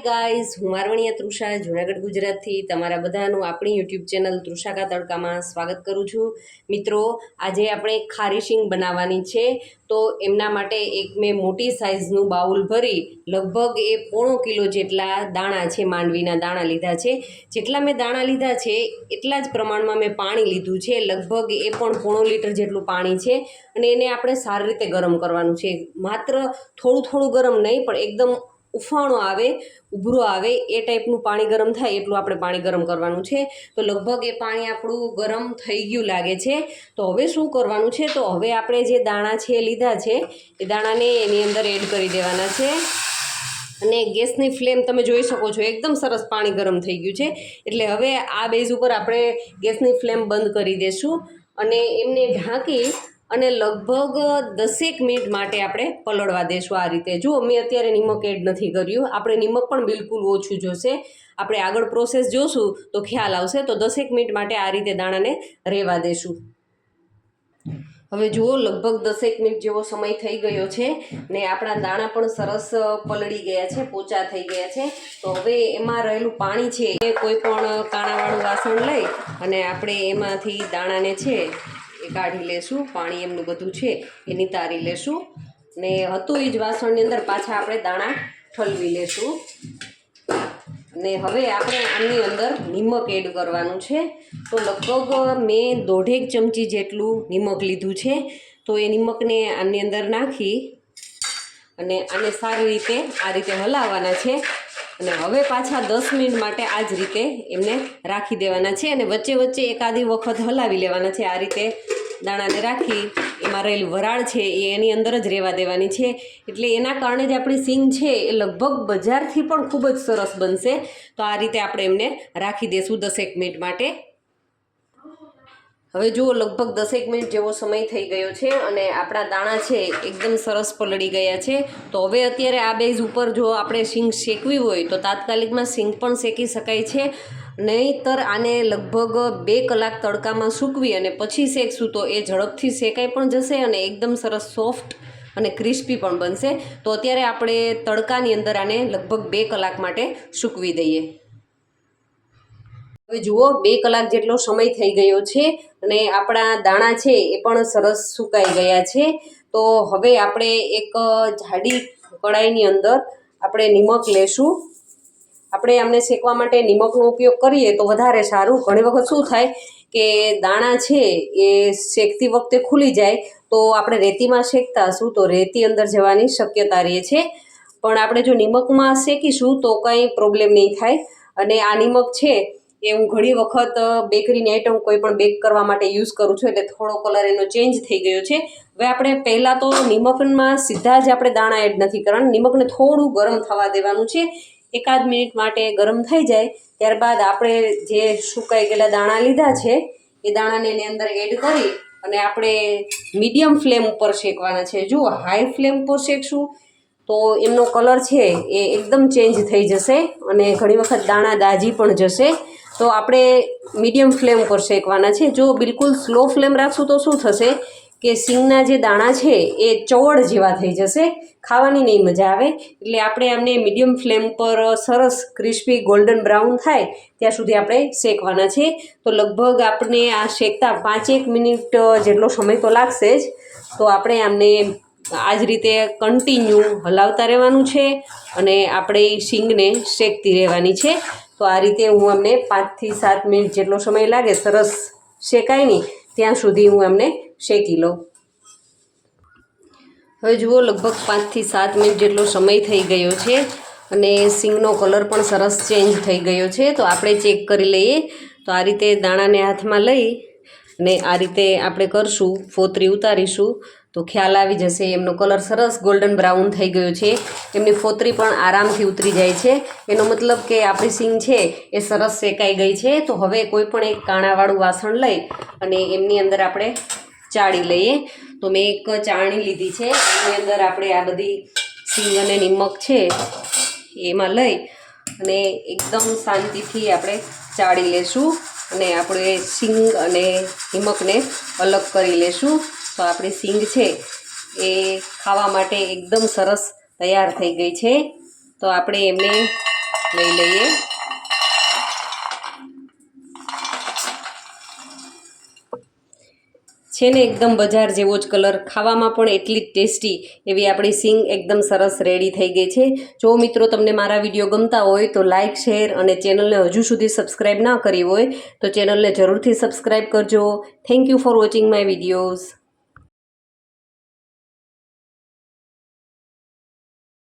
Hi guys, હું મારવણીયા તૃષા જૂનાગઢ ગુજરાતથી તમારા બધાનું આપણી યુટ્યુબ ચેનલ તૃષા કા તડકામાં સ્વાગત કરું છું. મિત્રો, આજે આપણે ખારી શીંગ બનાવવાની છે. તો એમના માટે એક મેં મોટી સાઇઝનું બાઉલ ભરી લગભગ એ 1.5 કિલો જેટલા દાણા છે, માંડવીના દાણા લીધા છે. જેટલા મેં દાણા લીધા છે એટલા જ પ્રમાણમાં મેં પાણી લીધું છે. લગભગ એ પણ 1.5 લીટર જેટલું પાણી છે. અને એને આપણે સારી રીતે ગરમ કરવાનું છે. માત્ર થોડું ગરમ નહીં, પણ એકદમ ઉફાણો આવે, ઉભરો આવે એ ટાઈપનું પાણી ગરમ થાય એટલું આપણે પાણી ગરમ કરવાનું છે. તો લગભગ એ પાણી આપણું ગરમ થઈ ગયું લાગે છે. તો હવે શું કરવાનું છે, તો હવે આપણે જે દાણા છે લીધા છે એ દાણાને એની અંદર એડ કરી દેવાના છે. અને ગેસની ફ્લેમ તમે જોઈ શકો છો, એકદમ સરસ પાણી ગરમ થઈ ગયું છે. એટલે હવે આ બેઝ ઉપર આપણે ગેસની ફ્લેમ બંધ કરી દઈશું અને એમને ઢાંકી અને લગભગ 10 મિનિટ માટે આપણે પલળવા દેશું. આ રીતે જુઓ, મેં અત્યારે નિમક એડ નથી કર્યું. આપણે નિમક પણ બિલકુલ ઓછું જોશે. આપણે આગળ પ્રોસેસ જોશું તો ખ્યાલ આવશે. તો 10 મિનિટ માટે આ રીતે દાણાને રહેવા દેશું. હવે જુઓ, લગભગ 10 મિનિટ જેવો સમય થઈ ગયો છે ને આપણા દાણા પણ સરસ પલળી ગયા છે, પોચા થઈ ગયા છે. તો હવે એમાં રહેલું પાણી છે એ કોઈ પણ કાણાવાળું વાસણ લઈ અને આપણે એમાંથી દાણાને છે એ કાઢી લેશું. પાણી એમનું બધું છે એ નિતારી લેશું ને હતું એ જ વાસણની અંદર પાછા આપણે દાણા ઠલવી લેશું. ને હવે આપણે આની અંદર નિમક એડ કરવાનું છે. તો લગભગ મેં 1.5 ચમચી જેટલું નિમક લીધું છે. તો એ નિમકને આની અંદર નાખી અને આને સારી રીતે આ રીતે હલાવવાના છે. અને હવે પાછા 10 મિનિટ માટે આ જ રીતે એમને રાખી દેવાના છે. અને વચ્ચે વચ્ચે એકાદી વખત હલાવી લેવાના છે. આ રીતે દાણાને રાખી એમાં રહેલી વરાળ છે એ એની અંદર જ રહેવા દેવાની છે. એટલે એના કારણે જ આપણી શીંગ છે એ લગભગ બજારથી પણ ખૂબ જ સરસ બનશે. તો આ રીતે આપણે એમને રાખી દઈશું 10 મિનિટ માટે. હવે જુઓ, લગભગ 10 મિનિટ જેવો સમય થઈ ગયો છે અને આપણા દાણા છે એકદમ સરસ પલળી ગયા છે. તો હવે અત્યારે આ બેઝ ઉપર જો આપણે શીંગ શેકવી હોય તો તાત્કાલિકમાં શીંગ પણ શેકી શકાય છે. નહીંતર આને લગભગ 2 કલાક તડકામાં સૂકવી અને પછી શેકશું તો એ ઝડપથી શેકાઈ પણ જશે અને એકદમ સરસ સોફ્ટ અને ક્રિસ્પી પણ બનશે. તો અત્યારે આપણે તડકાની અંદર આને લગભગ 2 કલાક માટે સૂકવી દઈએ. હવે જુઓ, 2 કલાક જેટલો સમય થઈ ગયો છે અને આપણા દાણા છે એ પણ સરસ સુકાઈ ગયા છે. તો હવે આપણે એક જાડી કડાઈની અંદર આપણે નિમક લેશું. આપણે આમને શેકવા માટે નિમકનો ઉપયોગ કરીએ તો વધારે સારું. ઘણી વખત શું થાય કે દાણા છે એ શેકતી વખતે ખુલી જાય તો આપણે રેતીમાં શેકતા હશું તો રેતી અંદર જવાની શક્યતા રહે છે. પણ આપણે જો નિમકમાં શેકીશું તો કંઈ પ્રોબ્લેમ નહીં થાય. અને આ નિમક છે એ હું ઘણી વખત બેકરીની આઈટમ કોઈ પણ બેક કરવા માટે યુઝ કરું છું. એટલે થોડો કલર એનો ચેન્જ થઈ ગયો છે. હવે આપણે પહેલાં તો નિમકમાં સીધા જ આપણે દાણા એડ નથી કરવાના. નિમકને થોડું ગરમ થવા દેવાનું છે. એકાદ મિનિટ માટે ગરમ થઈ જાય ત્યારબાદ આપણે જે સુકાઈ ગયેલા દાણા લીધા છે એ દાણાને એની અંદર એડ કરી અને આપણે મીડિયમ ફ્લેમ ઉપર શેકવાના છે. જુઓ, હાઈ ફ્લેમ પર શેકશું તો એમનો કલર છે એ એકદમ ચેન્જ થઈ જશે અને ઘણી વખત દાણા દાજી પણ જશે. તો આપણે મીડિયમ ફ્લેમ પર શેકવાના છે. જો બિલકુલ સ્લો ફ્લેમ રાખશું તો શું થશે કે શીંગના જે દાણા છે એ ચવડ જેવા થઈ જશે, ખાવાની નહીં મજા આવે. એટલે આપણે આમને મીડિયમ ફ્લેમ પર સરસ ક્રિસ્પી ગોલ્ડન બ્રાઉન થાય ત્યાં સુધી આપણે શેકવાના છે. તો લગભગ આપણે આ શેકતા 5-1 મિનિટ જેટલો સમય તો લાગશે જ. તો આપણે આમને આ જ રીતે કન્ટિન્યુ હલાવતા રહેવાનું છે અને આપણે શીંગને શેકતી રહેવાની છે. તો આ રીતે હું અમને 5 થી 7 મિનિટ જેટલો સમય લાગે સરસ શેકાય નહીં ત્યાં સુધી હું અમને શેકી લઉં. હવે જુઓ, લગભગ 5 થી 7 મિનિટ જેટલો સમય થઈ ગયો છે અને શીંગનો કલર પણ સરસ ચેન્જ થઈ ગયો છે. તો આપણે ચેક કરી લઈએ. તો આ રીતે દાણાને હાથમાં લઈ અને આ રીતે આપણે કરશું, ફોતરી ઉતારીશું તો ખ્યાલ આવી જશે. એમનો કલર સરસ ગોલ્ડન બ્રાઉન થઈ ગયો છે. એમની ફોતરી પણ આરામથી ઉતરી જાય છે. એનો મતલબ કે આપણી શીંગ છે એ સરસ શેકાઈ ગઈ છે. તો હવે કોઈ પણ એક કાણાવાળું વાસણ લઈ અને એમની અંદર આપણે ચાળી લઈએ. તો મેં એક ચાળણી લીધી છે. એની અંદર આપણે આ બધી શીંગ અને નિમક છે એમાં લઈ અને એકદમ શાંતિથી આપણે ચાળી લેશું અને આપણે શીંગ અને નિમકને અલગ કરી લેશું. તો આપણી શીંગ છે એ ખાવા માટે એકદમ સરસ તૈયાર થઈ ગઈ છે. તો આપણે એમને લઈ લઈએ. છે ને એકદમ બજાર જેવો જ કલર, ખાવામાં પણ એટલી જ ટેસ્ટી એવી આપણી સિંગ એકદમ સરસ રેડી થઈ ગઈ છે. જો મિત્રો તમને મારા વિડીયો ગમતા હોય તો લાઇક, શેર અને ચેનલને હજુ સુધી સબસ્ક્રાઈબ ના કરી હોય તો ચેનલને જરૂરથી સબસ્ક્રાઈબ કરજો. Thank you for watching my videos.